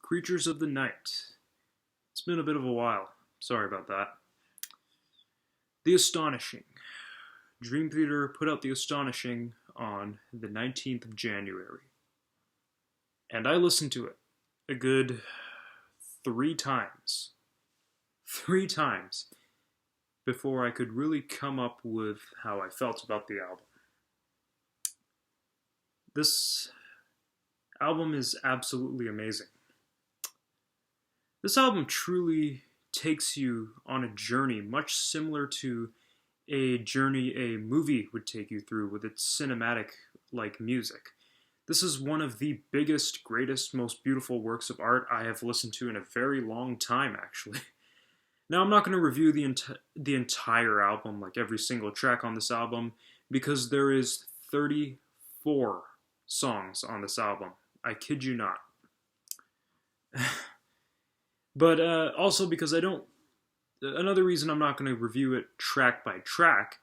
Creatures of the Night. It's been a bit of a while. Sorry about that. The Astonishing. Dream Theater put out The Astonishing on the 19th of January. And I listened to it a good 3 times. 3 times before I could really come up with how I felt about the album. This album is absolutely amazing. This album truly takes you on a journey much similar to a journey a movie would take you through with its cinematic like music. This is one of the biggest, greatest, most beautiful works of art I have listened to in a very long time, actually. Now, I'm not going to review the entire album, like every single track on this album, because there is 34 songs on this album. I kid you not. But also because I don't... Another reason I'm not going to review it track by track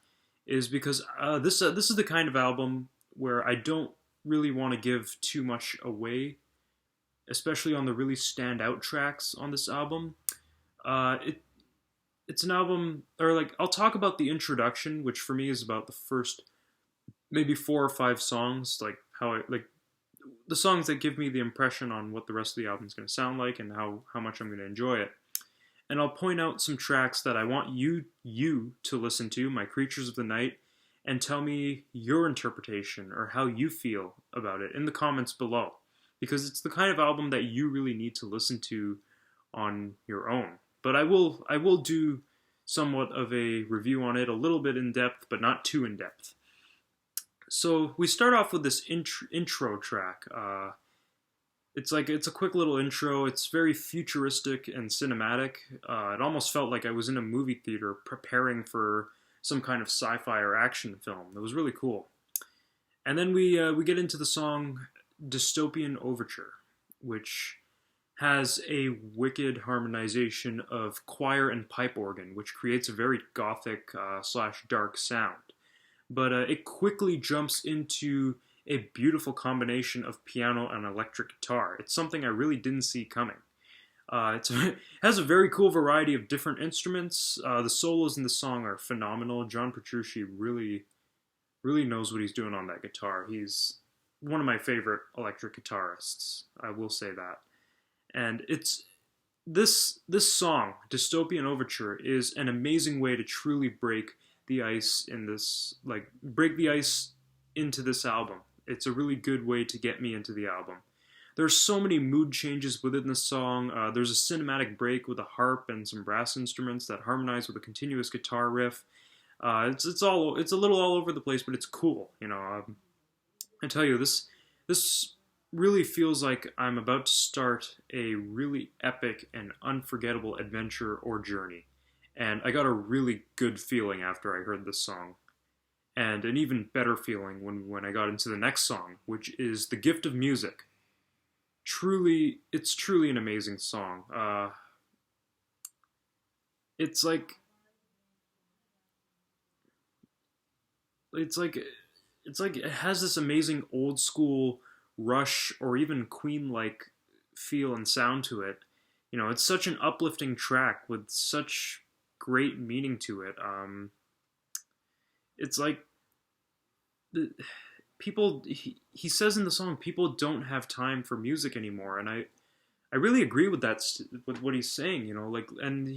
is because this is the kind of album where I don't really want to give too much away, especially on the really standout tracks on this album. It's an album, or like, I'll talk about the introduction, which for me is about the first maybe 4 or 5 songs, like how I like the songs that give me the impression on what the rest of the album is going to sound like and how much I'm going to enjoy it. And I'll point out some tracks that I want you to listen to, my Creatures of the Night, and tell me your interpretation or how you feel about it in the comments below. Because it's the kind of album that you really need to listen to on your own. But I will do somewhat of a review on it, a little bit in depth, but not too in depth. So we start off with this intro track. It's a quick little intro. It's very futuristic and cinematic. It almost felt like I was in a movie theater preparing for some kind of sci-fi or action film. It was really cool. And then we get into the song Dystopian Overture, which has a wicked harmonization of choir and pipe organ, which creates a very gothic / dark sound. But it quickly jumps into a beautiful combination of piano and electric guitar. It's something I really didn't see coming. It has a very cool variety of different instruments. The solos in the song are phenomenal. John Petrucci really knows what he's doing on that guitar. He's one of my favorite electric guitarists. I will say that. And it's this song, Dystopian Overture, is an amazing way to truly break the ice into this album. It's a really good way to get me into the album. There's so many mood changes within the song. There's a cinematic break with a harp and some brass instruments that harmonize with a continuous guitar riff. It's a little all over the place, but it's cool. I tell you, this really feels like I'm about to start a really epic and unforgettable adventure or journey. And I got a really good feeling after I heard this song. And an even better feeling when I got into the next song, which is The Gift of Music. It's truly an amazing song. It's like it has this amazing old school Rush or even Queen-like feel and sound to it. It's such an uplifting track with such great meaning to it. It's like he says in the song, people don't have time for music anymore, and I really agree with that, with what he's saying. And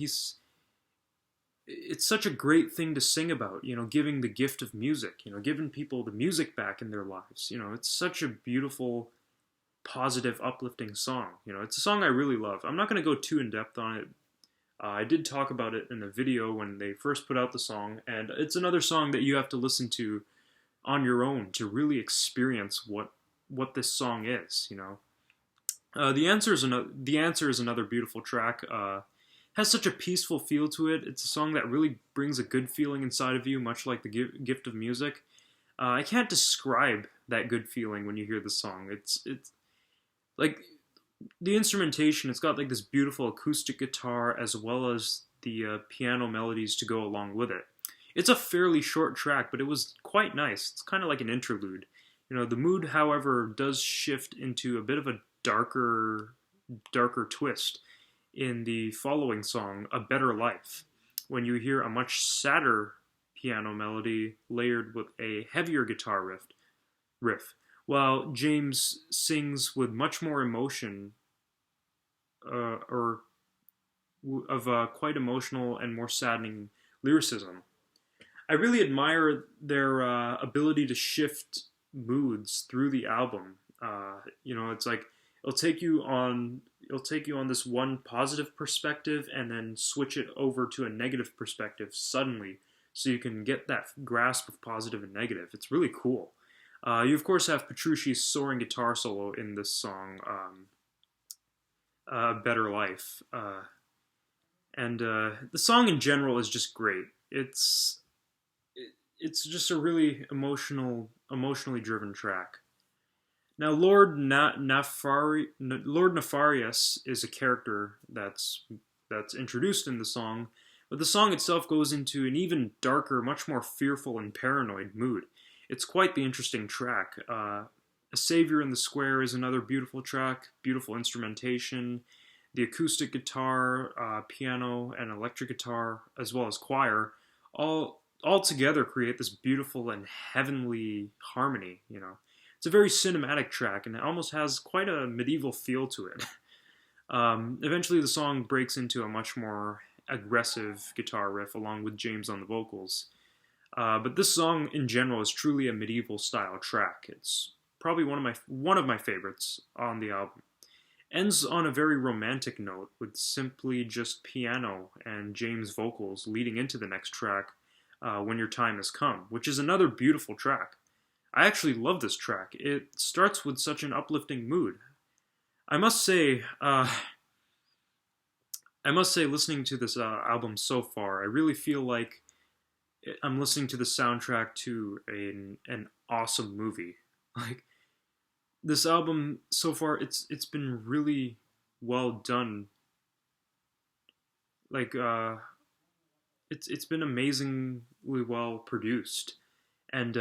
it's such a great thing to sing about, giving the gift of music, giving people the music back in their lives. It's such a beautiful, positive, uplifting song. It's a song I really love. I'm not going to go too in depth on it. I did talk about it in a video when they first put out the song, and it's another song that you have to listen to on your own to really experience what this song is. The Answer is another beautiful track. Has such a peaceful feel to it. It's a song that really brings a good feeling inside of you, much like The Gift of Music. I can't describe that good feeling when you hear the song. It's like the instrumentation. It's got like this beautiful acoustic guitar as well as the piano melodies to go along with it. It's a fairly short track, but it was quite nice. It's kind of like an interlude. The mood, however, does shift into a bit of a darker twist in the following song, A Better Life, when you hear a much sadder piano melody layered with a heavier guitar riff, while James sings with much more emotion, or of quite emotional and more saddening lyricism. I really admire their ability to shift moods through the album. It's like it'll take you on this one positive perspective and then switch it over to a negative perspective suddenly, so you can get that grasp of positive and negative. It's really cool. You of course have Petrucci's soaring guitar solo in this song, "Better Life," and the song in general is just great. It's just a really emotionally driven track. Now, Lord Nefarious is a character that's introduced in the song, but the song itself goes into an even darker, much more fearful and paranoid mood. It's quite the interesting track. A Savior in the Square is another beautiful track, beautiful instrumentation. The acoustic guitar, piano, and electric guitar, as well as choir, all together create this beautiful and heavenly harmony. It's a very cinematic track, and it almost has quite a medieval feel to it. Eventually, the song breaks into a much more aggressive guitar riff, along with James on the vocals. But this song, in general, is truly a medieval style track. It's probably one of my favorites on the album. Ends on a very romantic note, with simply just piano and James' vocals leading into the next track, When Your Time Has Come, which is another beautiful track. I actually love this track. It starts with such an uplifting mood. I must say, listening to this album so far, I really feel like I'm listening to the soundtrack to an awesome movie. Like, this album so far, it's been really well done. Like, it's been amazingly well produced, and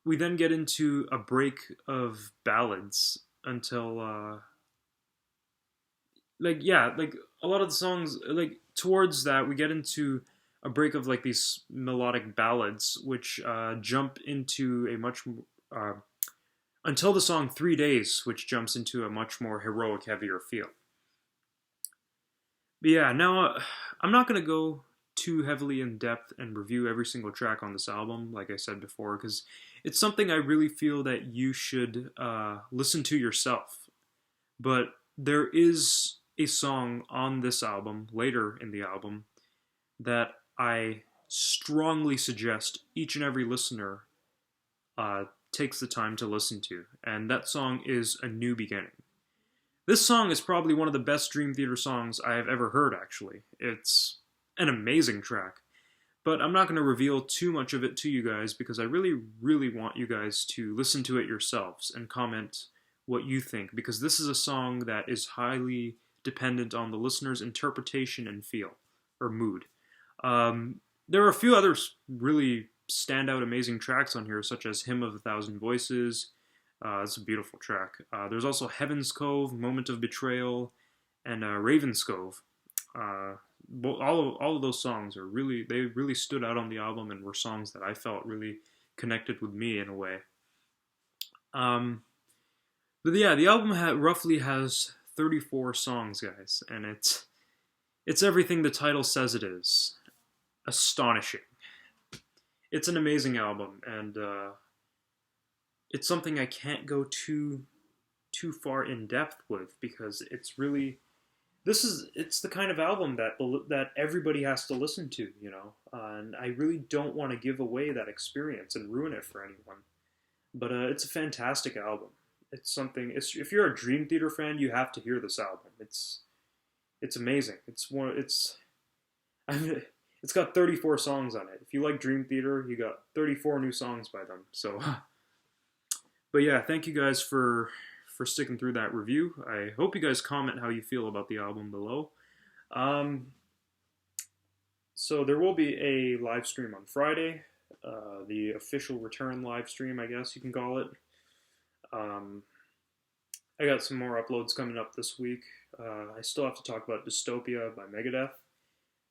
we then get into a break of ballads until like a lot of the songs, like towards that we get into a break of like these melodic ballads, which jump into a much until the song 3 Days, which jumps into a much more heroic, heavier feel. But yeah, now I'm not going to go too heavily in depth and review every single track on this album, like I said before, because it's something I really feel that you should listen to yourself. But there is a song on this album, later in the album, that I strongly suggest each and every listener takes the time to listen to, and that song is A New Beginning. This song is probably one of the best Dream Theater songs I have ever heard, actually. It's an amazing track, but I'm not going to reveal too much of it to you guys because I really, really want you guys to listen to it yourselves and comment what you think, because this is a song that is highly dependent on the listener's interpretation and feel, or mood. There are a few other really standout amazing tracks on here, such as Hymn of a Thousand Voices. It's a beautiful track. There's also Heaven's Cove, Moment of Betrayal, and Raven's Cove. All of those songs they really stood out on the album and were songs that I felt really connected with me in a way. But yeah, the album roughly has 34 songs, guys, and it's everything the title says it is. Astonishing. It's an amazing album, and it's something I can't go too far in depth with, because it's the kind of album that everybody has to listen to, and I really don't want to give away that experience and ruin it for anyone. But it's a fantastic album. It's something. If you're a Dream Theater fan, you have to hear this album. It's amazing. It's got 34 songs on it. If you like Dream Theater, you got 34 new songs by them. So, but yeah, thank you guys for sticking through that review. I hope you guys comment how you feel about the album below. So there will be a live stream on Friday, the official return live stream, I guess you can call it. Um, I got some more uploads coming up this week. I still have to talk about Dystopia by Megadeth.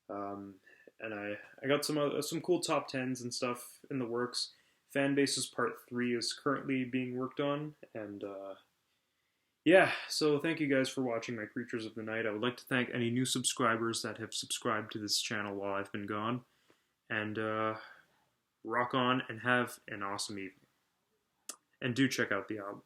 Um, and I got some cool top tens and stuff in the works. Fanbases Part 3 is currently being worked on, and yeah, so thank you guys for watching my Creatures of the Night. I would like to thank any new subscribers that have subscribed to this channel while I've been gone, and rock on and have an awesome evening. And do check out the album.